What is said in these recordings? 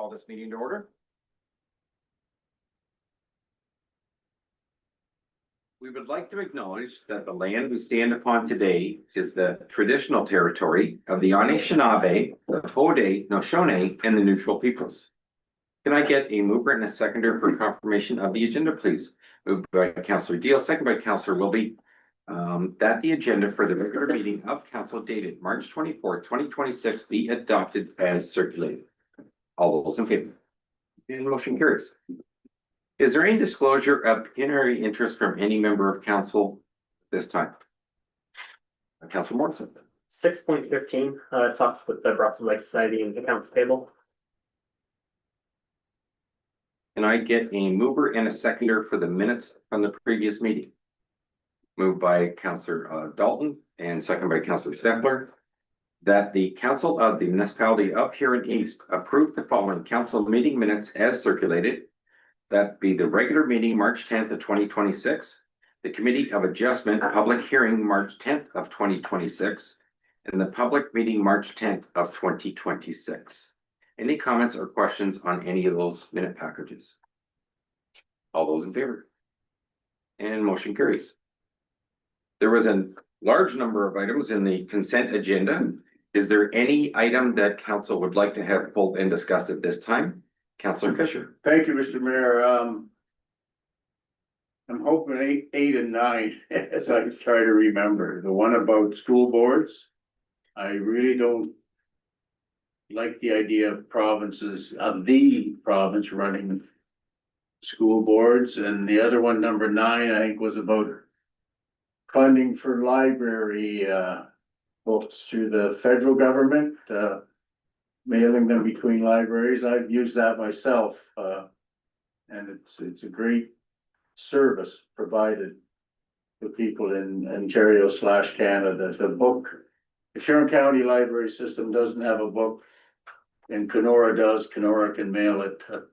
call this meeting to order. We would like to acknowledge that the land we stand upon today is the traditional territory of the Anishinaabe, the Haudenosaunee, and the Neutral Peoples. Can I get a mover and a seconder for confirmation of the agenda, please? Moved by Councillor Deal, second by Councillor Wilby. That the agenda for the regular meeting of council dated March 24th, 2026 be adopted as circulated. All those in favor? And motion carries. Is there any disclosure of pecuniary interest from any member of council this time? Councillor Morrison. 6.15 talks with the Brussels Lake Society and accounts payable. Can I get a mover and a seconder for the minutes from the previous meeting? Moved by Councillor Dalton and second by Councillor Steffler. That the council of the municipality of Huron East approve the following council meeting minutes as circulated. That be the regular meeting March 10th of 2026, the committee of adjustment public hearing March 10th of 2026, and the public meeting March 10th of 2026. Any comments or questions on any of those minute packages? All those in favor? And motion carries. There was a large number of items in the consent agenda. Is there any item that council would like to have pulled and discussed at this time? Councillor Fisher. Thank you, Mr. Mayor. I'm hoping eight and nine, as I try to remember, the one about school boards. I really don't like the idea of the province running school boards, and the other one, number 9, I think was about funding for library books through the federal government, mailing them between libraries. I've used that myself, and it's a great service provided to people in Ontario / Canada. The book, if Huron County Library System doesn't have a book and Kenora does, Kenora can mail it to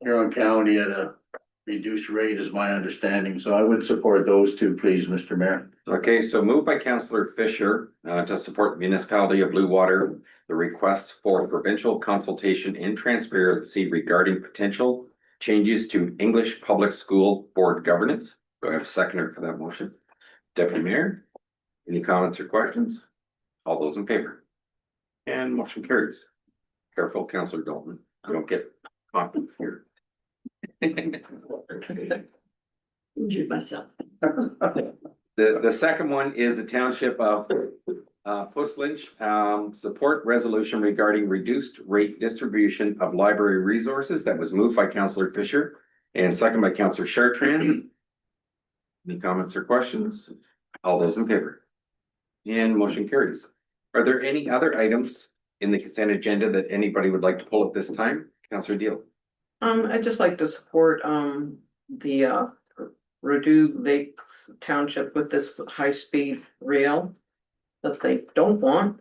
Huron County at a reduced rate is my understanding. So I would support those two, please, Mr. Mayor. Okay, so moved by Councillor Fisher to support the municipality of Blue Water, the request for provincial consultation and transparency regarding potential changes to English Public School Board governance. Do I have a seconder for that motion? Deputy Mayor, any comments or questions? All those in favor? And motion carries. Careful, Councillor Dalton. I don't get caught here. Injured myself. The second one is the township of Puslinch support resolution regarding reduced rate distribution of library resources. That was moved by Councillor Fisher and second by Councillor Chartrand. Any comments or questions? All those in favor? And motion carries. Are there any other items in the consent agenda that anybody would like to pull at this time? Councillor Deal. I'd just like to support, the, Redoux Lakes Township with this high-speed rail that they don't want.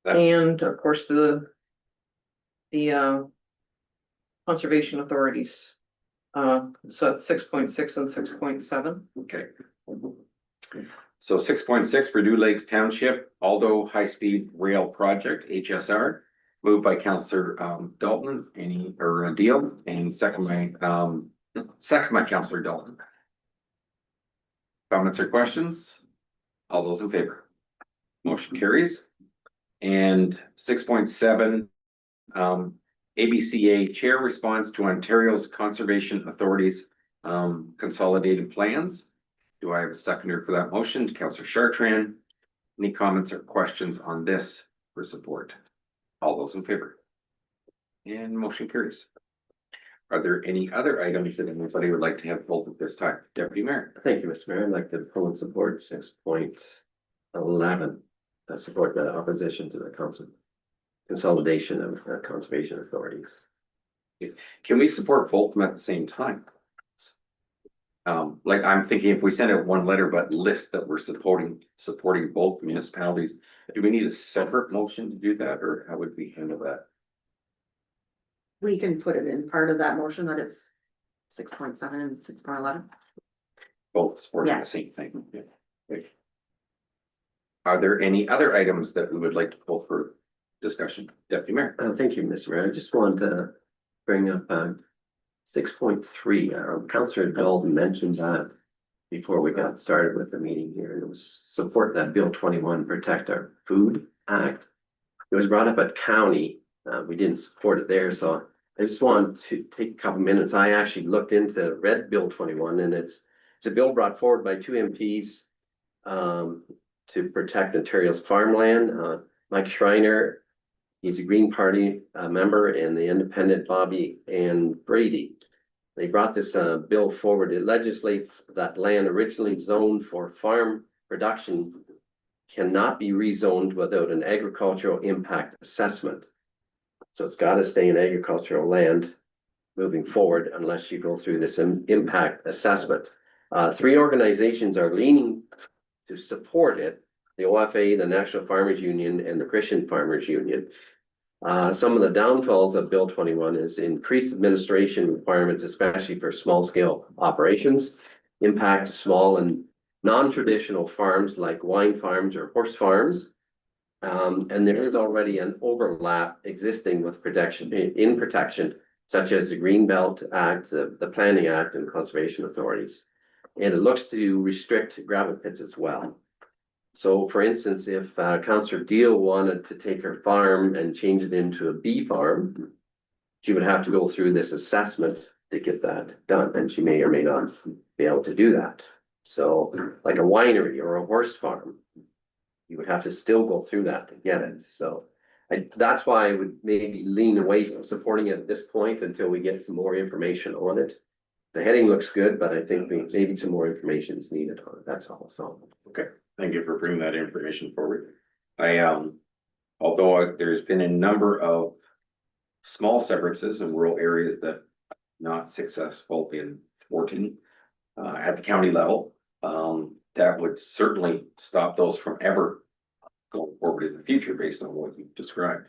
And of course, the conservation authorities. So it's 6.6 and 6.7. Okay. So 6.6 Redoux Lakes Township Aldo High Speed Rail Project HSR. Moved by Councillor Dalton, Deal, and second by Councillor Dalton. Comments or questions? All those in favor? Motion carries. And 6.7 ABCA Chair responds to Ontario's Conservation Authority's consolidated plans. Do I have a seconder for that motion? Councillor Chartrand. Any comments or questions on this for support? All those in favor? And motion carries. Are there any other items that anybody would like to have pulled at this time? Deputy Mayor. Thank you, Mr. Mayor. I'd like to pull and support 6.11. Support the opposition to the consolidation of conservation authorities. Can we support both of them at the same time? Like I'm thinking if we send out one letter, but list that we're supporting both municipalities, do we need a separate motion to do that, or how would we handle that? We can put it in part of that motion that it's 6.7 and 6.11. Both supporting Yeah. the same thing. Yeah. Okay. Are there any other items that we would like to pull through? discussion? Deputy Mayor. Thank you, Mr. Mayor. I just wanted to bring up 6.3. Councillor Dalton mentioned that before we got started with the meeting here, and it was support that Bill 21 Protect Our Food Act. It was brought up at county. We didn't support it there, so I just wanted to take a couple minutes. I actually looked into read Bill 21, and it's a bill brought forward by two MPs to protect Ontario's farmland. Mike Schreiner, he's a Green Party member, and the Independent Bobby and Brady. They brought this bill forward. It legislates that land originally zoned for farm production cannot be rezoned without an agricultural impact assessment. So it's got to stay in agricultural land moving forward unless you go through this impact assessment. Three organizations are leaning to support it: the OFA, the National Farmers Union, and the Christian Farmers Union. Some of the downfalls of Bill 21 is increased administration requirements, especially for small scale operations, impact small and non-traditional farms like wine farms or horse farms. And there is already an overlap existing with protection, such as the Greenbelt Act, the Planning Act, and conservation authorities. And it looks to restrict gravel pits as well. So for instance, if Councillor Deal wanted to take her farm and change it into a bee farm, she would have to go through this assessment to get that done, and she may or may not be able to do that. So like a winery or a horse farm, you would have to still go through that to get it. So that's why I would maybe lean away from supporting it at this point until we get some more information on it. The heading looks good, but I think maybe some more information is needed on it. That's all. So, Okay, thank you for bringing that information forward. Although there's been a number of small severances in rural areas that not successful in supporting at the county level, that would certainly stop those from ever going forward in the future based on what you've described.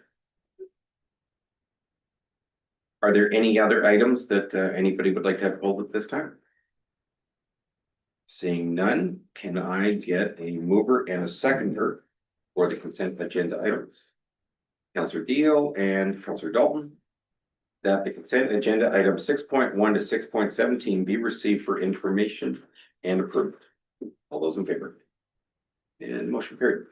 Are there any other items that anybody would like to have pulled at this time? Seeing none, can I get a mover and a seconder for the consent agenda items? Councillor Deal and Councillor Dalton, that the consent agenda items 6.1 to 6.17 be received for information and approved. All those in favor? And motion carried.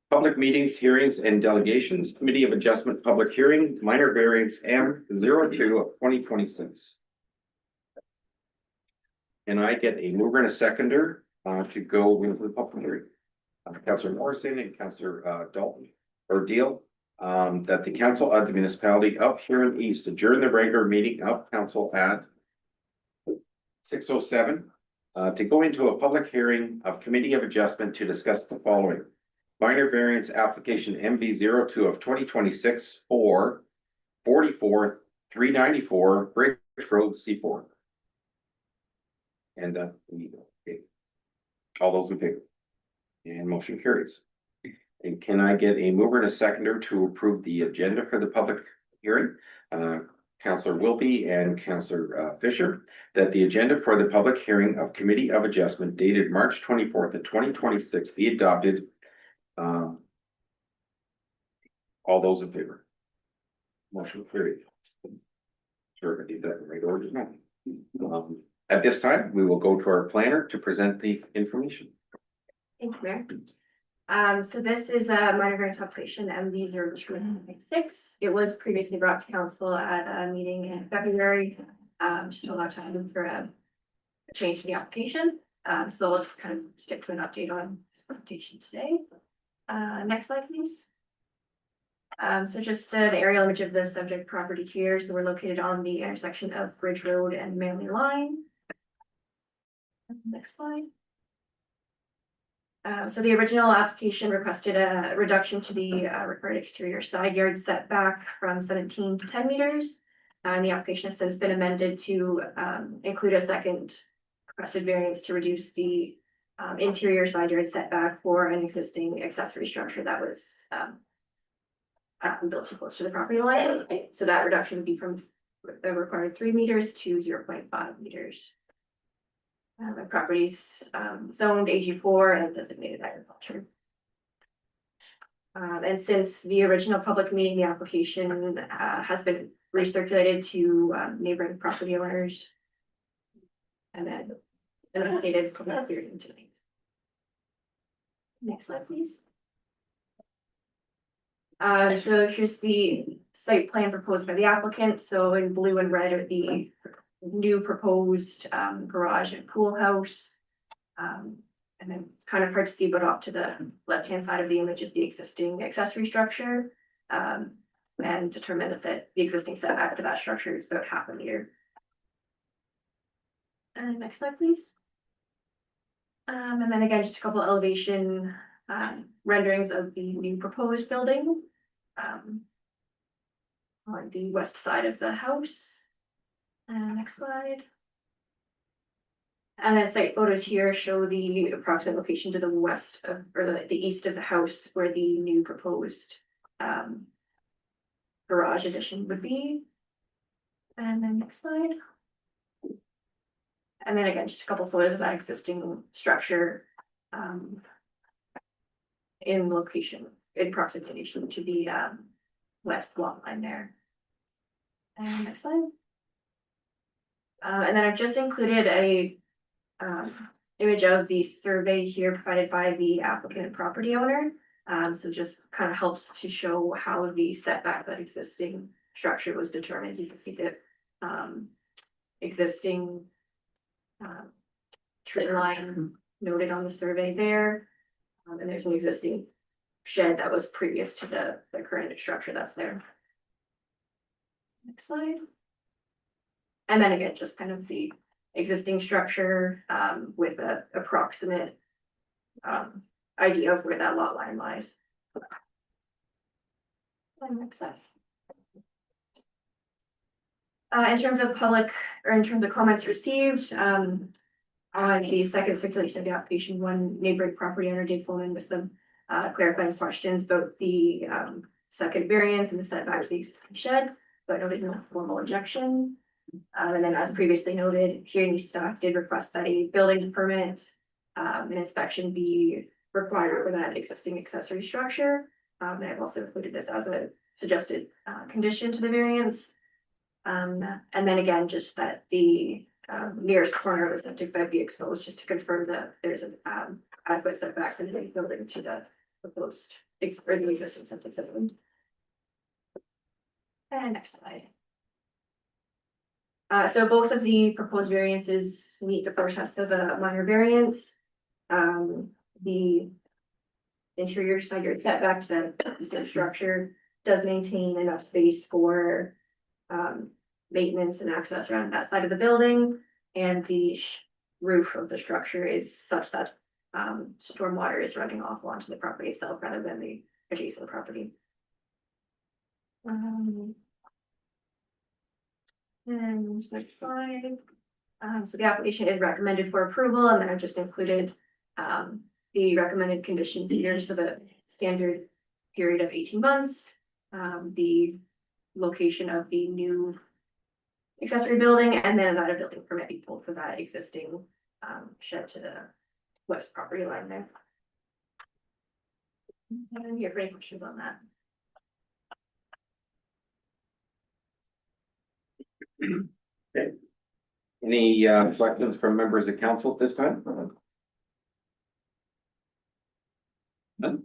Public meetings, hearings, and delegations, Committee of Adjustment, public hearing, minor variance M02 of 2026. And I get a mover and a seconder to go into the public hearing. Councillor Morrison and Councillor Dalton or Deal, that the council of the municipality of Huron East adjourn the regular meeting of council at 6:07 to go into a public hearing of Committee of Adjustment to discuss the following: minor variance application MV02 of 2026 for 44,394 Bridge Road C4. And okay. All those in favor? And motion carries. And can I get a mover and a seconder to approve the agenda for the public hearing? Councillor Wilby and Councillor Fisher, that the agenda for the public hearing of Committee of Adjustment dated March 24th of 2026 be adopted. All those in favor? Motion carried. Sure, I did that in right order. At this time, we will go to our planner to present the information. Thank you, Mayor. So this is a minor variance application MV0296. It was previously brought to council at a meeting in February, just to allow time for a change to the application. So I'll just kind of stick to an update on this presentation today. Next slide, please. So just an aerial image of the subject property here. So we're located on the intersection of Bridge Road and Manly Line. Next slide. So the original application requested a reduction to the required exterior side yard setback from 17 to 10 meters. And the application has since been amended to include a second requested variance to reduce the interior side yard setback for an existing accessory structure that was built too close to the property line. So that reduction would be from the required 3 meters to 0.5 meters. The property's zoned AG4 and designated agriculture. And since the original public meeting, the application has been recirculated to neighboring property owners. And then an updated public hearing tonight. Next slide, please. So here's the site plan proposed by the applicant. So in blue and red are the new proposed garage and pool house. And then it's kind of hard to see, but off to the left-hand side of the image is the existing accessory structure. And determined that the existing setback for that structure is about 0.5 meter. And next slide, please. And then again, just a couple elevation renderings of the new proposed building. On the west side of the house. Next slide. And then site photos here show the approximate location to the west of, or the east of the house where the new proposed garage addition would be. And then next slide. And then again, just a couple photos of that existing structure in location, in proximity to the west lot line there. And next slide. And then I've just included a image of the survey here provided by the applicant and property owner. So just kind of helps to show how the setback that existing structure was determined. You can see that existing tree line noted on the survey there. And there's an existing shed that was previous to the current structure that's there. Next slide. And then again, just kind of the existing structure with an approximate idea of where that lot line lies. And next slide. In terms of public, or in terms of comments received, on the second circulation of the application, one neighboring property owner did phone in with some clarifying questions about the second variance and the setback to the existing shed, but noted no formal objection. And then as previously noted, hearing staff did request that a building permit and inspection be required for that existing accessory structure. And I've also included this as a suggested condition to the variance. And then again, just that the nearest corner of the septic bed be exposed, just to confirm that there's an adequate setback in the building to the proposed or the existing septic system. And next slide. So both of the proposed variances meet the first test of a minor variance. The interior side yard setback to the existing structure does maintain enough space for maintenance and access around that side of the building, and the roof of the structure is such that stormwater is running off onto the property itself rather than the adjacent property. And next slide. So the application is recommended for approval, and then I've just included the recommended conditions here. So the standard period of 18 months, the location of the new accessory building, and then that a building permit be pulled for that existing shed to the west property line there. And you have any questions on that? Okay. Any questions from members of council at this time? None?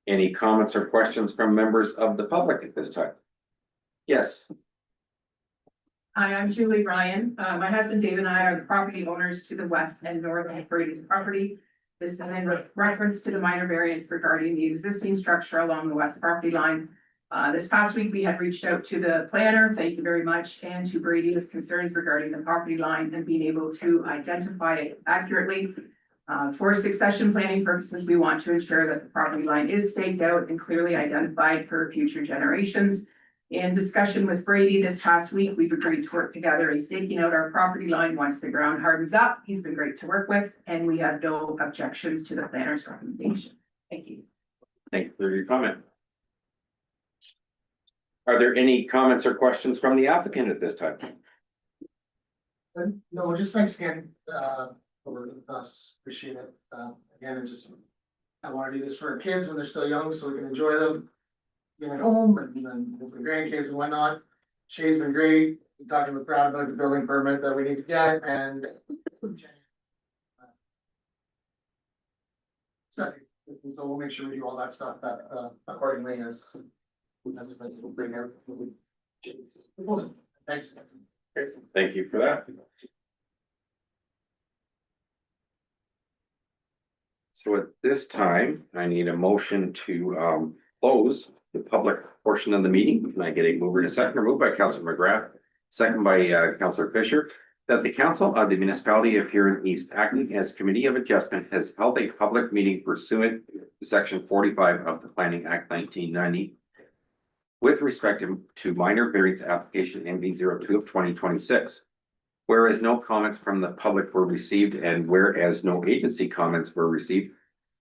Any comments or questions from members of the public at this time? Yes. Hi, I'm Julie Ryan. My husband Dave and I are the property owners to the west and north of Brady's property. This is in reference to the minor variance regarding the existing structure along the west property line. This past week, we had reached out to the planner, thank you very much, and to Brady with concerns regarding the property line and being able to identify it accurately. For succession planning purposes, we want to ensure that the property line is staked out and clearly identified for future generations. In discussion with Brady this past week, we've agreed to work together in staking out our property line once the ground hardens up. He's been great to work with, and we have no objections to the planner's recommendation. Thank you. Thank you for your comment. Are there any comments or questions from the applicant at this time? No, just thanks again, for us, appreciate it, again, it's just, I wanna do this for our kids when they're still young, so we can enjoy them. Being at home and then with the grandkids and whatnot. Shay's been great, we talked with Brad about the building permit that we need to get and. So we'll make sure we do all that stuff that accordingly as. We'll bring everything. Thanks. Thank you for that. So at this time, I need a motion to close the public portion of the meeting. Can I get a mover and a second? Moved by Councilor McGrath, second by Councilor Fisher. That the Council of the Municipality of Huron East, acting as Committee of Adjustment, has held a public meeting pursuant to Section 45 of the Planning Act 1990 with respect to minor variance application MV02 of 2026. Whereas no comments from the public were received and whereas no agency comments were received.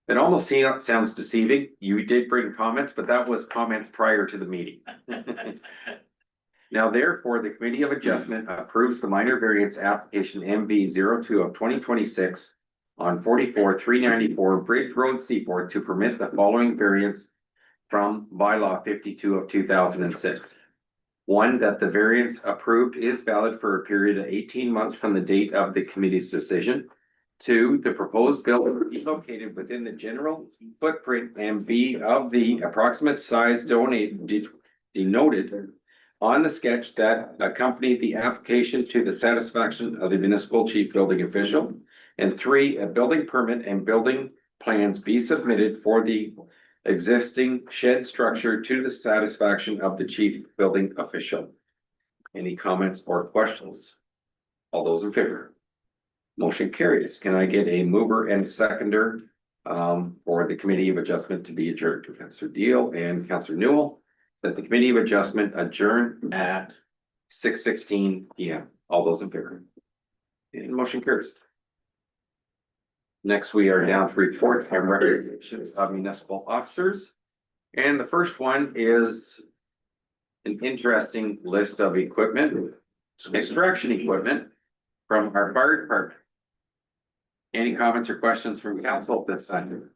It almost sounds deceiving. You did bring comments, but that was comments prior to the meeting. Now therefore, the Committee of Adjustment approves the minor variance application MV02 of 2026 on 44-394 Bridge Road Seaford to permit the following variance from bylaw 52 of 2006. One, that the variance approved is valid for a period of 18 months from the date of the committee's decision. Two, the proposed building be located within the general footprint and be of the approximate size denoted on the sketch that accompanied the application to the satisfaction of the municipal chief building official. And three, a building permit and building plans be submitted for the existing shed structure to the satisfaction of the chief building official. Any comments or questions? All those in favor? Motion carries. Can I get a mover and seconder for the Committee of Adjustment to be adjourned? To Councilor Deal and Councilor Newell, that the Committee of Adjustment adjourn at 6:16 PM. All those in favor? And motion carries. Next, we are down to reports and recommendations of municipal officers. And the first one is an interesting list of equipment, extraction equipment from our fire department. Any comments or questions from council at this time?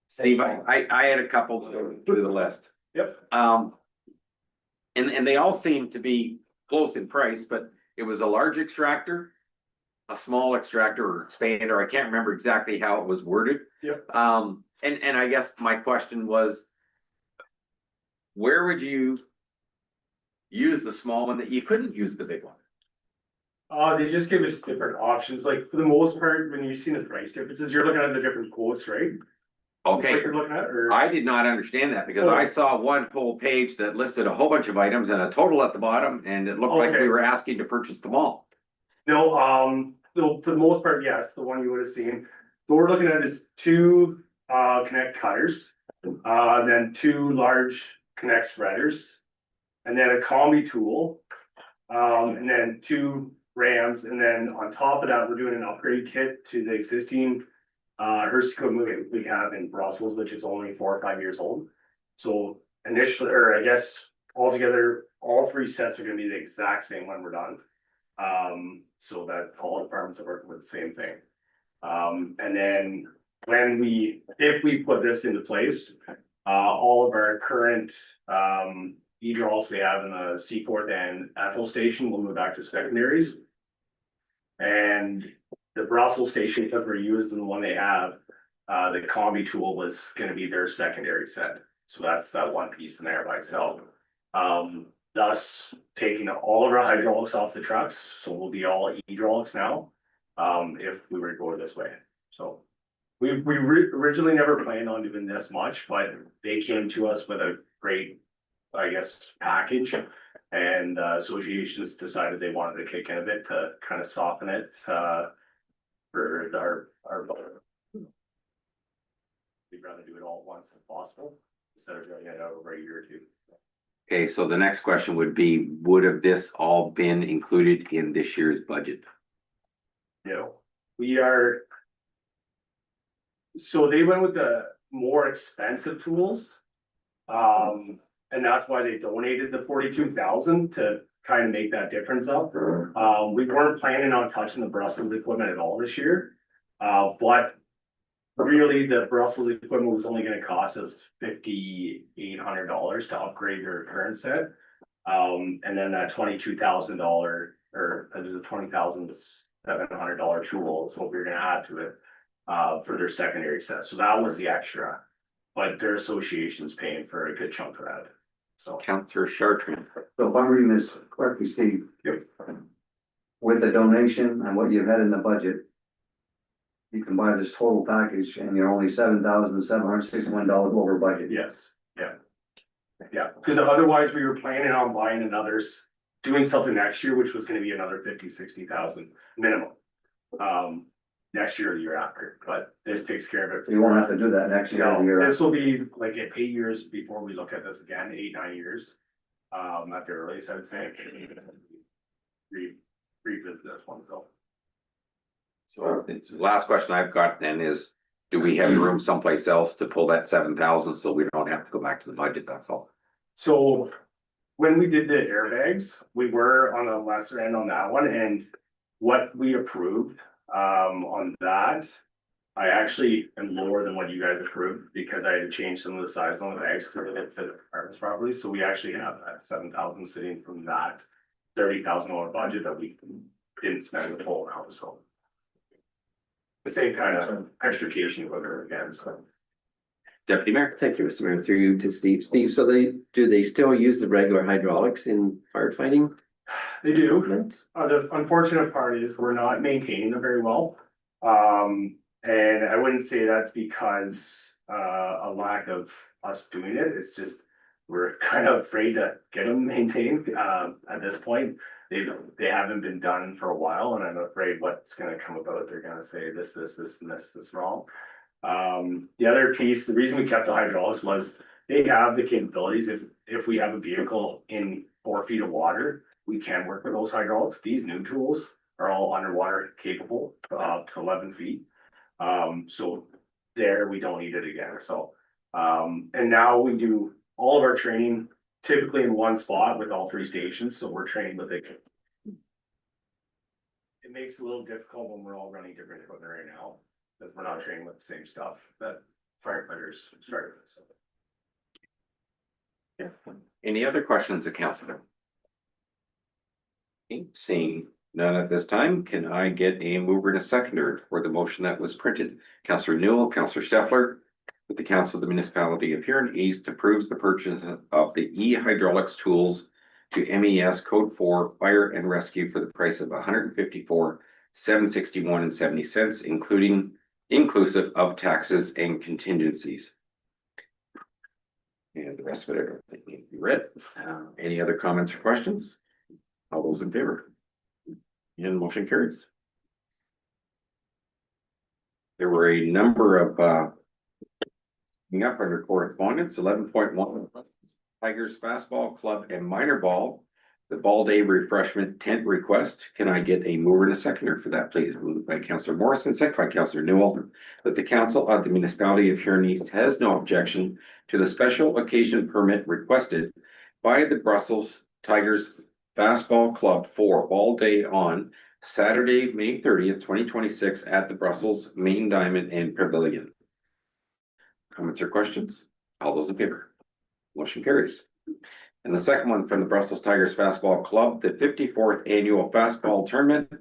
Steve, I had a couple through the list. Yep. And they all seem to be close in price, but it was a large extractor, a small extractor or expander. I can't remember exactly how it was worded. Yep. And I guess my question was, where would you use the small one that you couldn't use the big one? They just give us different options, like for the most part, when you've seen the price differences, you're looking at the different quotes, right? Okay. What you're looking at, or? I did not understand that because I saw one full page that listed a whole bunch of items and a total at the bottom, and it looked like we Okay. were asking to purchase them all. No, so for the most part, yes, the one you would have seen. What we're looking at is two connect cutters, then two large connect spreaders, and then a combi tool, and then two rams, and then on top of that, we're doing an upgrade kit to the existing Hearst equipment we have in Brussels, which is only 4 or 5 years old. So initially, or I guess altogether, all three sets are gonna be the exact same when we're done. So that all departments are working with the same thing. And then if we put this into place, all of our current hydraulics we have in the Seaforth and Ethel station will move back to secondaries. And the Brussels station that we're using, the one they have, the combi tool was gonna be their secondary set. So that's that one piece in there by itself. Thus taking all of our hydraulics off the trucks, so we'll be all hydraulics now. If we were to go this way, so. We originally never planned on doing this much, but they came to us with a great, I guess, package. And associations decided they wanted to kick in a bit to kind of soften it for our. We'd rather do it all at once if possible, instead of doing it over a year or two. Okay, so the next question would be, would have this all been included in this year's budget? No, we are. So they went with the more expensive tools. And that's why they donated the 42,000 to kind of make that difference up. We weren't planning on touching the Brussels equipment at all this year. But really, the Brussels equipment was only gonna cost us $5,800 to upgrade their current set. And then that $22,000 or there's a $20,700 tool is what we we're gonna add to it. For their secondary set, so that was the extra, but their association's paying for a good chunk of that, so. Counselor Chartrand. So if I'm reading this correctly, Steve. Yep. With the donation and what you had in the budget. You can buy this total package and you're only $7,761 over budget. Yes, yeah. Yeah, because otherwise we were planning on buying another, doing something next year, which was gonna be another 50-60,000 minimum. Next year or the year after, but this takes care of it. You won't have to do that next year or the year. No, this will be like at 8 years before we look at this again, 8-9 years. At the earliest, I would say. Revisit this one, so. So the last question I've got then is, do we have room someplace else to pull that 7,000 so we don't have to go back to the budget? That's all. So when we did the airbags, we were on the lesser end on that one, and what we approved on that, I actually am lower than what you guys approved because I had to change some of the size on the bags because it didn't fit the compartments properly. So we actually have that 7,000 sitting from that $30,000 budget that we didn't spend the full amount, so. The same kind of extrication equipment again, so. Deputy Mayor. Thank you, Mr. Mayor, through you to Steve. Steve, so they still use the regular hydraulics in firefighting? They do. The unfortunate part is we're not maintaining them very well. And I wouldn't say that's because a lack of us doing it. It's just we're kind of afraid to get them maintained at this point. They haven't been done for a while, and I'm afraid what's gonna come about. They're gonna say this, and this is wrong. The other piece, the reason we kept the hydraulics was they have the capabilities. If we have a vehicle in 4 feet of water, we can work with those hydraulics. These new tools are all underwater capable, to 11 feet. So there, we don't need it again, so. And now we do all of our training typically in one spot with all 3 stations, so we're training with it. It makes it a little difficult when we're all running different equipment right now, because we're not training with the same stuff that firefighters started with, so. Yeah. Any other questions of council? Seeing none at this time, can I get a mover and a seconder for the motion that was printed? Councillor Newell, Councillor Steffler, with the Council of the Municipality of Huron East approves the purchase of the e-hydraulics tools to MES Code 4 Fire and Rescue for the price of $154,761.70, inclusive of taxes and contingencies. And the rest of it, everything need to be read. Any other comments or questions? All those in favor? And motion carries. There were a number of up under correspondence. 11.1 Tigers Fastball Club and Minor Ball, the ball day refreshment tent request. Can I get a mover and a seconder for that, please? Moved by Councillor Morrison, second by Councillor Newell, that the Council of the Municipality of Huron East has no objection to the special occasion permit requested by the Brussels Tigers Fastball Club for ball day on Saturday, May 30th, 2026 at the Brussels Main Diamond and Pavilion. Comments or questions? All those in favor? Motion carries. And the second one from the Brussels Tigers Fastball Club, the 54th Annual Fastball Tournament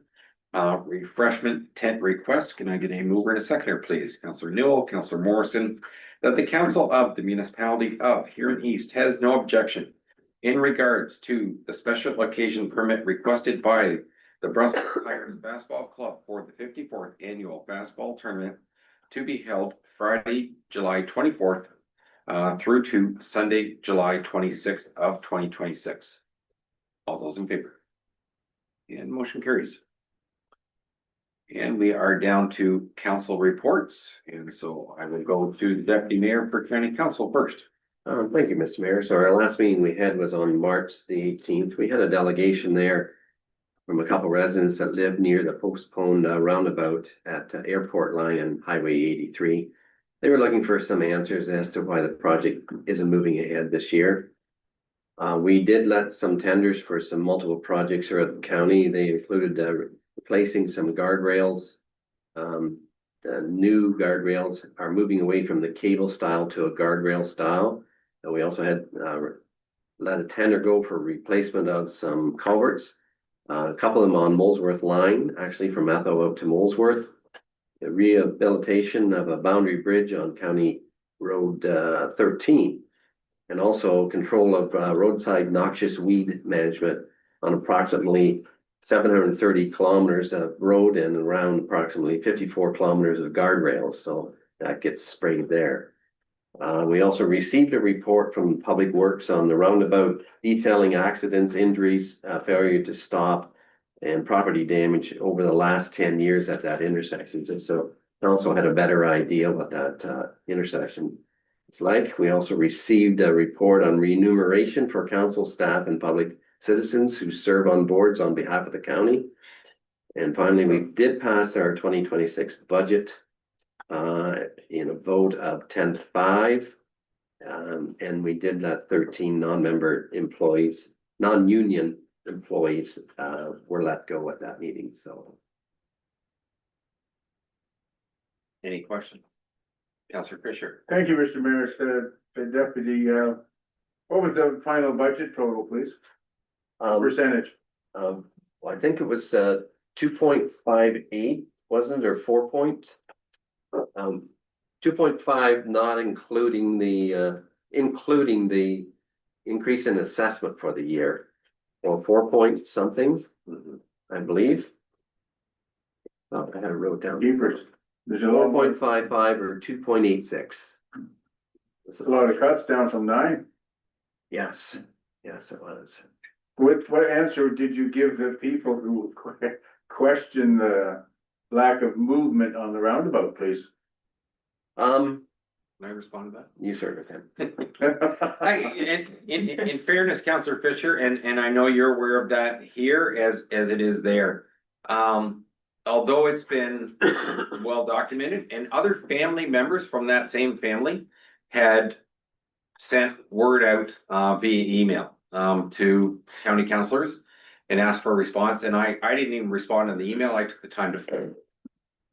refreshment tent request. Can I get a mover and a seconder, please? Councillor Newell, Councillor Morrison, that the Council of the Municipality of Huron East has no objection in regards to the special occasion permit requested by the Brussels Tigers Fastball Club for the 54th Annual Fastball Tournament to be held Friday, July 24th through to Sunday, July 26th of 2026. All those in favor? And motion carries. And we are down to council reports. And so I will go to the Deputy Mayor for County Council first. Thank you, Mr. Mayor. So our last meeting we had was on March the 18th. We had a delegation there from a couple residents that live near the postponed roundabout at Airport Line and Highway 83. They were looking for some answers as to why the project isn't moving ahead this year. We did let some tenders for some multiple projects throughout the county. They included replacing some guardrails, the new guardrails are moving away from the cable style to a guardrail style. And we also had, let a tender go for replacement of some culverts. A couple of them on Molesworth line, actually from Atho out to Molesworth. The rehabilitation of a boundary bridge on County Road 13. And also control of roadside noxious weed management on approximately 730 kilometers of road and around approximately 54 kilometers of guardrails, so that gets sprayed there. We also received a report from Public Works on the roundabout detailing accidents, injuries, failure to stop, and property damage over the last 10 years at that intersection. So also had a better idea what that intersection is like. We also received a report on remuneration for council staff and public citizens who serve on boards on behalf of the county. And finally, we did pass our 2026 budget in a vote of 10-5. And we did let 13 non-member employees, non-union employees were let go at that meeting, so. Any questions? Councillor Fisher. Thank you, Mr. Mayor, the deputy, what was the final budget total, please? Percentage? Well, I think it was 2.58, wasn't it, or 4 point? 2.5, not including the increase in assessment for the year. Or 4 point something, I believe. Oh, I had it wrote down. Keepers. There's a lot, 4.55 or 2.86. a lot of cuts down from 9. Yes, yes, it was. What answer did you give the people who question the lack of movement on the roundabout, please? Can I respond to that? You certainly can. In fairness, Councillor Fisher, and I know you're aware of that here as it is there. Although it's been well documented and other family members from that same family had sent word out via email to county councillors and asked for a response, and I didn't even respond to the email. I took the time to phone,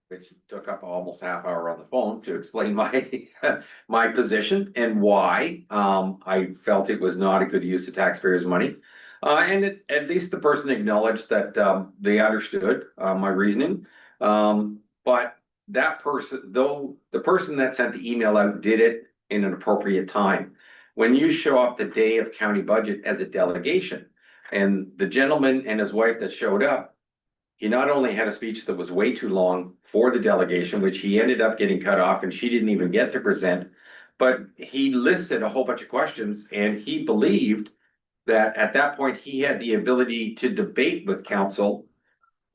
which took up almost half hour on the phone to explain my my position and why I felt it was not a good use of taxpayers' money. And at least the person acknowledged that they understood my reasoning. But that person, though the person that sent the email out did it in an appropriate time. When you show up the day of county budget as a delegation, and the gentleman and his wife that showed up, he not only had a speech that was way too long for the delegation, which he ended up getting cut off and she didn't even get to present, but he listed a whole bunch of questions and he believed that at that point he had the ability to debate with council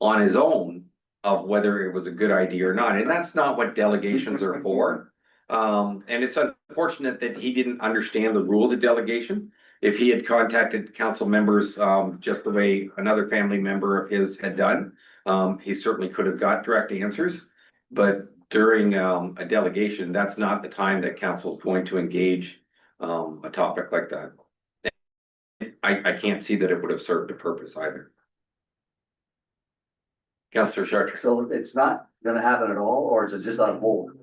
on his own of whether it was a good idea or not. And that's not what delegations are for. And it's unfortunate that he didn't understand the rules of delegation. If he had contacted council members just the way another family member of his had done, he certainly could have got direct answers. But during a delegation, that's not the time that council is going to engage a topic like that. I can't see that it would have served a purpose either. Councillor Chartres. So it's not gonna happen at all, or is it just on hold?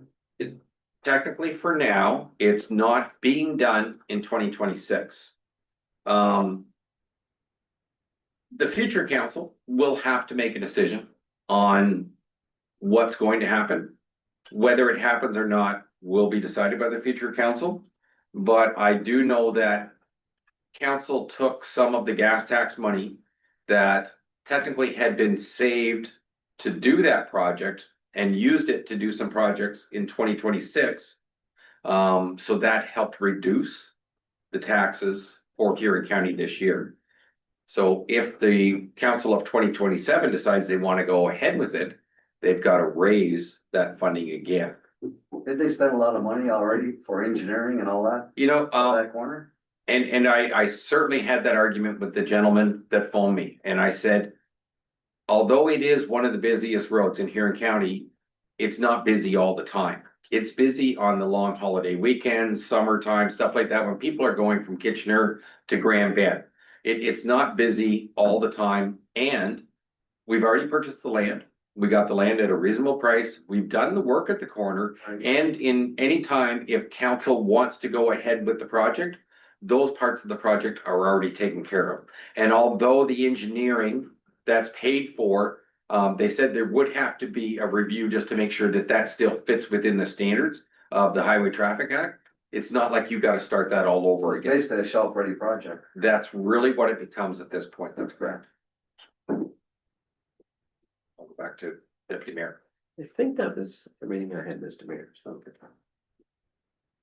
Technically, for now, it's not being done in 2026. The future council will have to make a decision on what's going to happen. Whether it happens or not will be decided by the future council. But I do know that council took some of the gas tax money that technically had been saved to do that project and used it to do some projects in 2026. So that helped reduce the taxes for Huron County this year. So if the council of 2027 decides they want to go ahead with it, they've got to raise that funding again. Did they spend a lot of money already for engineering and all that, You know, that corner? and I certainly had that argument with the gentleman that phoned me, and I said, although it is one of the busiest roads in Huron County, it's not busy all the time. It's busy on the long holiday weekends, summertime, stuff like that, when people are going from Kitchener to Grand Bend. It's not busy all the time, and we've already purchased the land. We got the land at a reasonable price. We've done the work at the corner. And in any time, if council wants to go ahead with the project, those parts of the project are already taken care of. And although the engineering that's paid for, they said there would have to be a review just to make sure that that still fits within the standards of the Highway Traffic Act. It's not like you gotta start that all over It's again. basically a shelf-ready project. That's really what it becomes at this point. That's correct. I'll go back to Deputy Mayor. I think that was everything I had, Mr. Mayor, so.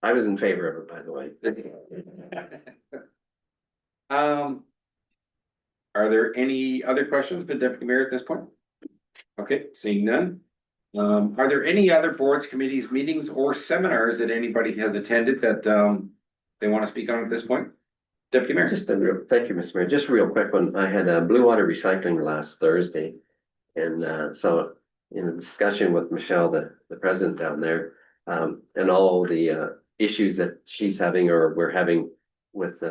I was in favor of it, by the way. Are there any other questions for Deputy Mayor at this point? Okay, seeing none. Are there any other boards, committees, meetings, or seminars that anybody has attended that, they want to speak on at this point? Deputy Mayor. Just a real, thank you, Mr. Mayor. Just a real quick one. I had Blue Water Recycling last Thursday. And so in a discussion with Michelle, the president down there, and all the issues that she's having or we're having with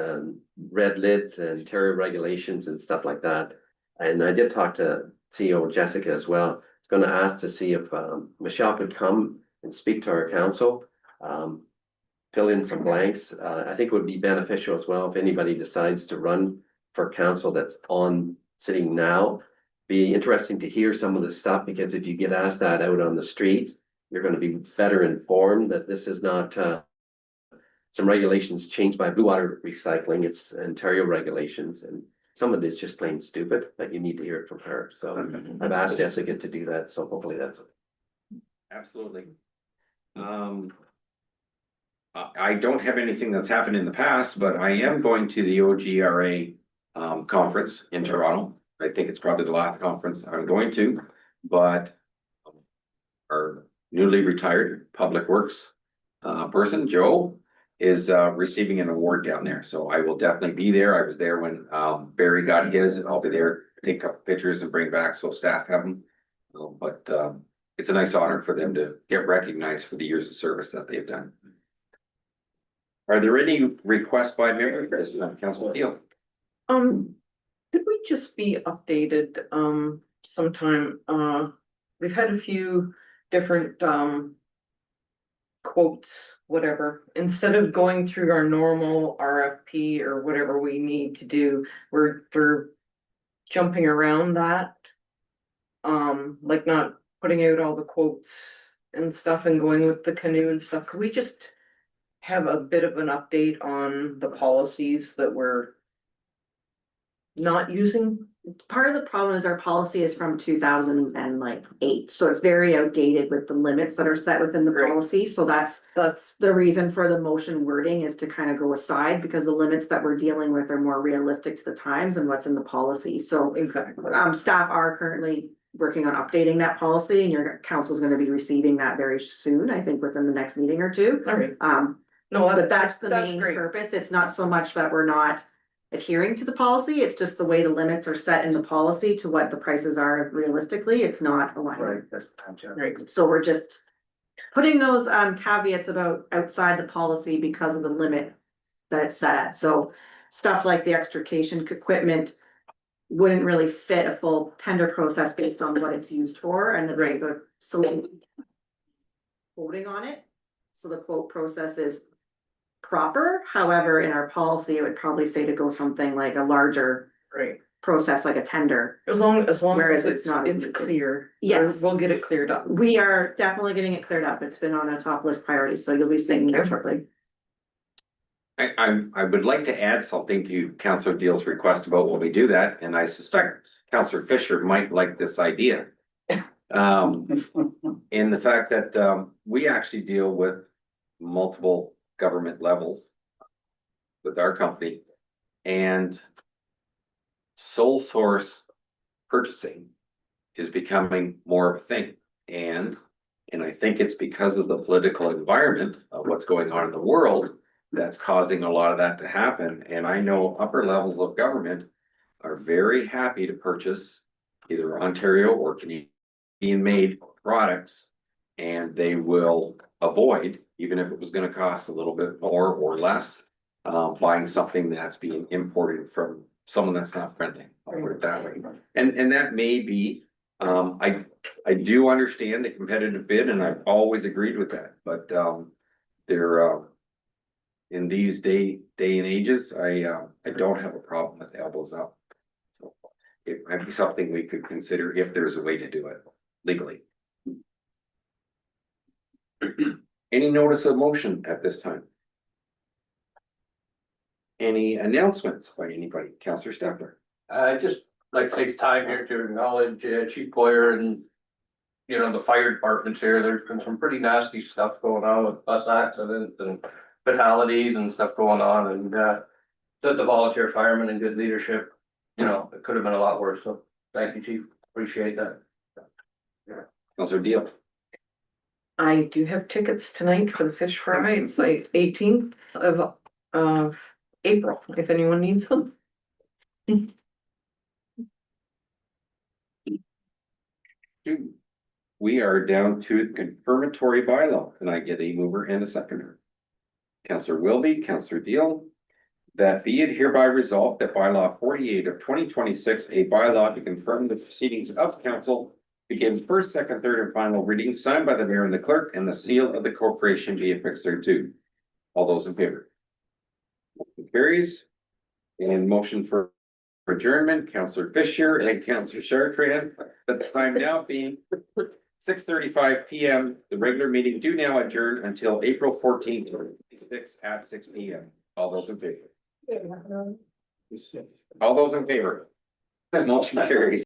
red lids and terror regulations and stuff like that. And I did talk to CEO Jessica as well. I was going to ask to see if Michelle could come and speak to our council. Fill in some blanks. I think it would be beneficial as well if anybody decides to run for council that's on sitting now. Be interesting to hear some of this stuff, because if you get asked that out on the streets, you're going to be better informed that this is not some regulations changed by Blue Water Recycling. It's Ontario regulations, and some of it's just plain stupid, but you need to hear it from her. So I've asked Jessica to do that, so hopefully that's. Absolutely. I don't have anything that's happened in the past, but I am going to the OGRA conference in Toronto. I think it's probably the last conference I'm going to, but our newly retired Public Works person, Joe, is receiving an award down there. So I will definitely be there. I was there when Barry got his, and I'll be there, take a couple pictures and bring back so staff have them. But it's a nice honor for them to get recognized for the years of service that they've done. Are there any requests by members, Councilor Hill? Could we just be updated, sometime, we've had a few different, quotes, whatever, instead of going through our normal RFP or whatever we need to do, we're jumping around that. Like not putting out all the quotes and stuff and going with the canoe and stuff. Could we just have a bit of an update on the policies that we're not using? Part of the problem is our policy is from 2008, so it's very outdated with the limits that are set within the Right. policy, so that's the reason for the motion wording is to kind of go aside, because the limits that we're dealing with are more realistic to the times and what's in the policy, so. Exactly. Staff are currently working on updating that policy, and your council's gonna be receiving that very soon, I think within the next meeting or two. All right. No, No, but that's the main great. purpose. It's not so much that we're not adhering to the policy. It's just the way the limits are set in the policy to what the prices are realistically. It's not aligned. Right, that's. Right. So we're just putting those caveats about outside the policy because of the limit that it's set at. So stuff like the extrication equipment wouldn't really fit a full tender process based on what it's used for and the Right. the select quoting on it. So the quote process is proper. However, in our policy, it would probably say to go something like a larger Right. process, like a tender. As long Whereas as it's not as- it's clear. Yes. We'll get it cleared up. We are definitely getting it cleared up. It's been on a top list priority, so you'll be seeing Thank that you. shortly. I would like to add something to Councilor Deal's request about when we do that, and I suspect Councilor Fisher might like this idea. In the fact that we actually deal with multiple government levels with our company, and sole source purchasing is becoming more of a thing. And I think it's because of the political environment of what's going on in the world that's causing a lot of that to happen. And I know upper levels of government are very happy to purchase either Ontario or Canadian made products. And they will avoid, even if it was gonna cost a little bit more or less, buying something that's being imported from someone that's not friendly. I'll put it that way. And that may be I do understand the competitive bid and I've always agreed with that, but, they're, in these day and ages, I don't have a problem with elbows up. So it might be something we could consider if there's a way to do it legally. Any notice of motion at this time? Any announcements by anybody? Counselor Stepler? I just like to take time here to acknowledge Chief Boyer and, you know, the fire departments here. There's been some pretty nasty stuff going on with bus accidents and fatalities and stuff going on, and the volunteer firemen and good leadership, you know, it could have been a lot worse. So thank you, Chief. Appreciate that. Counselor Deal? I do have tickets tonight for the fish fry. It's like 18th of April, if anyone needs them. We are down to confirmatory bylaw. Can I get a mover and a seconder? Counselor Wilby, Counselor Deal. That be it hereby resolved that bylaw 48 of 2026, a bylaw to confirm the proceedings of council, begins first, second, third, and final reading signed by the mayor and the clerk, and the seal of the corporation be affixed thereto. All those in favor? Motion carries. And motion for adjournment, Counselor Fisher and Counselor Chartrand. The time now being 6:35 p.m. The regular meeting do now adjourn until April 14th, at 6 p.m. All those in favor? All those in favor? Motion carries.